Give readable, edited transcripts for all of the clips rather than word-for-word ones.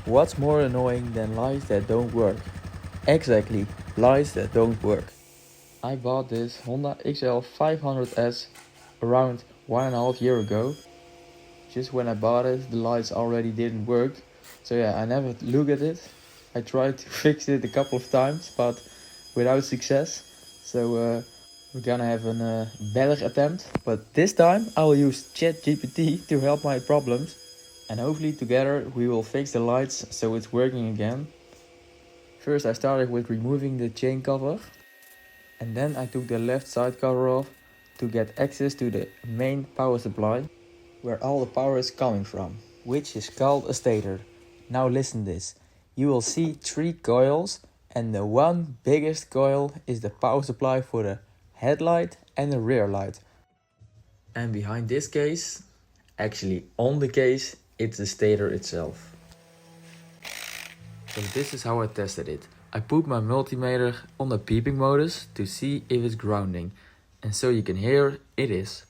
What's more annoying than lights that don't work? Exactly, lights that don't work. I bought this Honda XL500S around 1.5 years ago. Just when I bought it, the lights already didn't work. So yeah, I never looked at it. I tried to fix it a couple of times, but without success. So we're gonna have a better attempt. But this time I will use ChatGPT to help my problems. And hopefully together we will fix the lights so it's working again. First I started with removing the chain cover. And then I took the left side cover off to get access to the main power supply, where all the power is coming from, which is called a stator. Now listen this. You will see 3 coils, and the one biggest coil is the power supply for the headlight and the rear light. And behind this case, actually on the case, it's the stator itself. So this is how I tested it. I put my multimeter on the beeping modus to see if it's grounding. And so you can hear it is.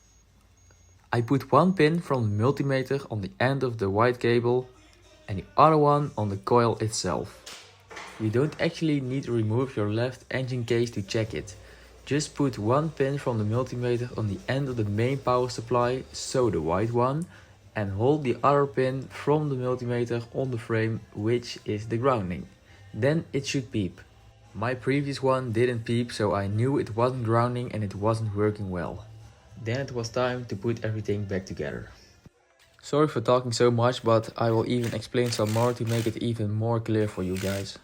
I put one pin from the multimeter on the end of the white cable and the other one on the coil itself. You don't actually need to remove your left engine case to check it. Just put one pin from the multimeter on the end of the main power supply, so the white one, and hold the other pin from the multimeter on the frame, which is the grounding. Then it should beep. My previous one didn't beep, so I knew it wasn't grounding and it wasn't working well. Then it was time to put everything back together. Sorry for talking so much, but I will even explain some more to make it even more clear for you guys.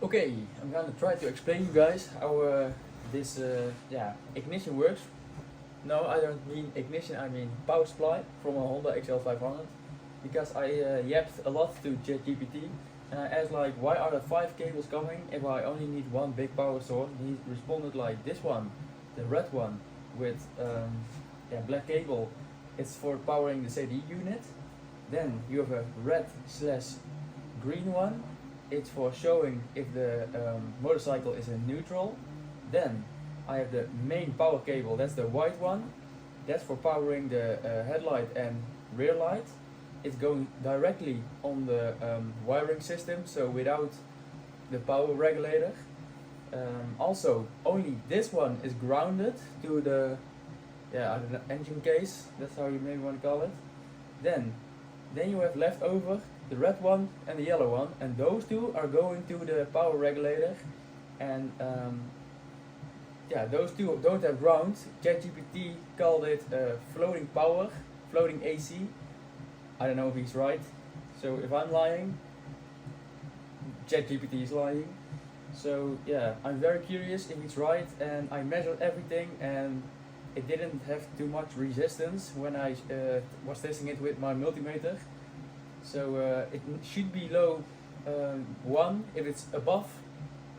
Okay, I'm gonna try to explain you guys how this ignition works. No, I don't mean ignition, I mean power supply from a Honda XL500. Because I yapped a lot to ChatGPT and I asked like, why are there 5 cables coming if I only need one big power source? And he responded like, this one, the red one with black cable, it's for powering the CD unit. Then you have a red/green one, it's for showing if the motorcycle is in neutral. Then I have the main power cable, that's the white one, that's for powering the headlight and rear light. It's going directly on the wiring system, so without the power regulator. Also, only this one is grounded to the engine case, that's how you maybe want to call it. Then you have left over the red one and the yellow one, and those two are going to the power regulator. And those two don't have ground. ChatGPT called it floating power, floating AC. I don't know if he's right. So if I'm lying, ChatGPT is lying. So yeah, I'm very curious if it's right, and I measured everything and it didn't have too much resistance when I was testing it with my multimeter. So it should be low 1. If it's above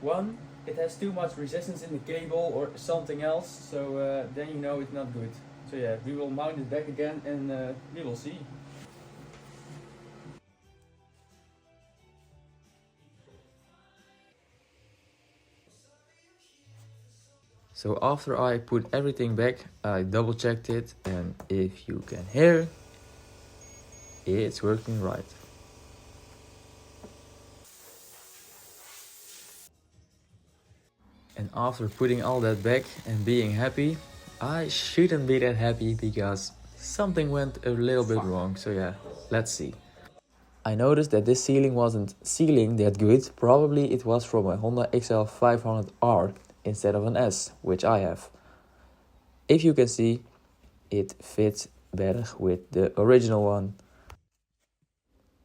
1, it has too much resistance in the cable or something else, so then you know it's not good. So yeah, we will mount it back again and we will see. So after I put everything back, I double checked it, and if you can hear, it's working right. And after putting all that back and being happy, I shouldn't be that happy because something went a little bit wrong. So yeah, let's see. I noticed that this sealing wasn't sealing that good. Probably it was from a Honda XL500R instead of an S, which I have. If you can see, it fits better with the original one.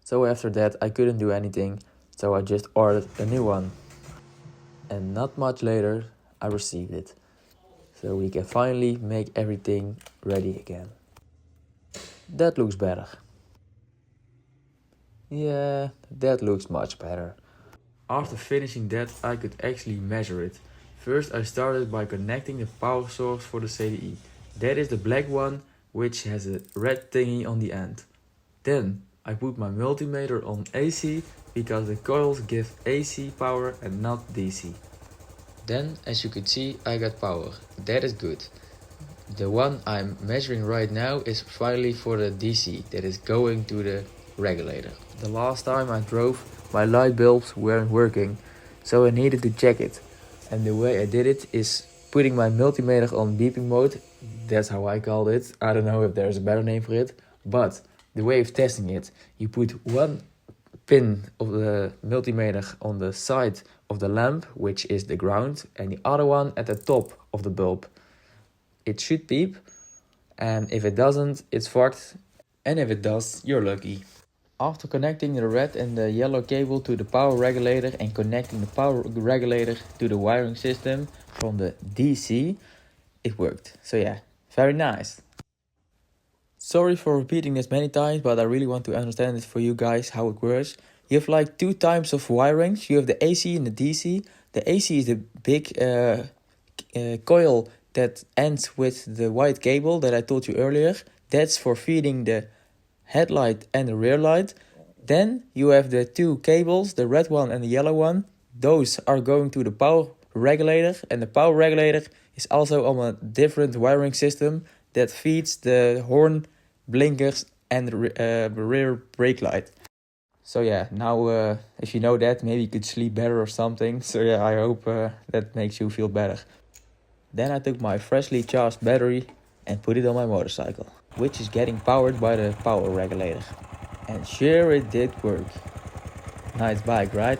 So after that I couldn't do anything, so I just ordered a new one. And not much later I received it. So we can finally make everything ready again. That looks better. Yeah, that looks much better. After finishing that, I could actually measure it. First I started by connecting the power source for the CDI. That is the black one, which has a red thingy on the end. Then I put my multimeter on AC because the coils give AC power and not DC. Then, as you could see, I got power. That is good. The one I'm measuring right now is finally for the DC, that is going to the regulator. The last time I drove, my light bulbs weren't working, so I needed to check it. And the way I did it is putting my multimeter on beeping mode. That's how I called it. I don't know if there's a better name for it. But the way of testing it, you put one pin of the multimeter on the side of the lamp, which is the ground, and the other one at the top of the bulb. It should beep, and if it doesn't, it's fucked, and if it does, you're lucky. After connecting the red and the yellow cable to the power regulator and connecting the power regulator to the wiring system from the DC, it worked. So yeah, very nice. Sorry for repeating this many times, but I really want to understand it for you guys how it works. You have like two types of wirings. You have the AC and the DC. The AC is the big coil that ends with the white cable that I told you earlier. That's for feeding the headlight and the rear light. Then you have the two cables, the red one and the yellow one. Those are going to the power regulator, and the power regulator is also on a different wiring system that feeds the horn, blinkers and the rear brake light. So yeah, now if you know that, maybe you could sleep better or something. So yeah, I hope that makes you feel better. Then I took my freshly charged battery and put it on my motorcycle, which is getting powered by the power regulator. And sure, it did work. Nice bike, right?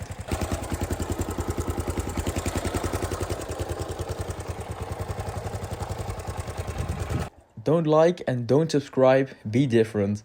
Don't like and don't subscribe, be different.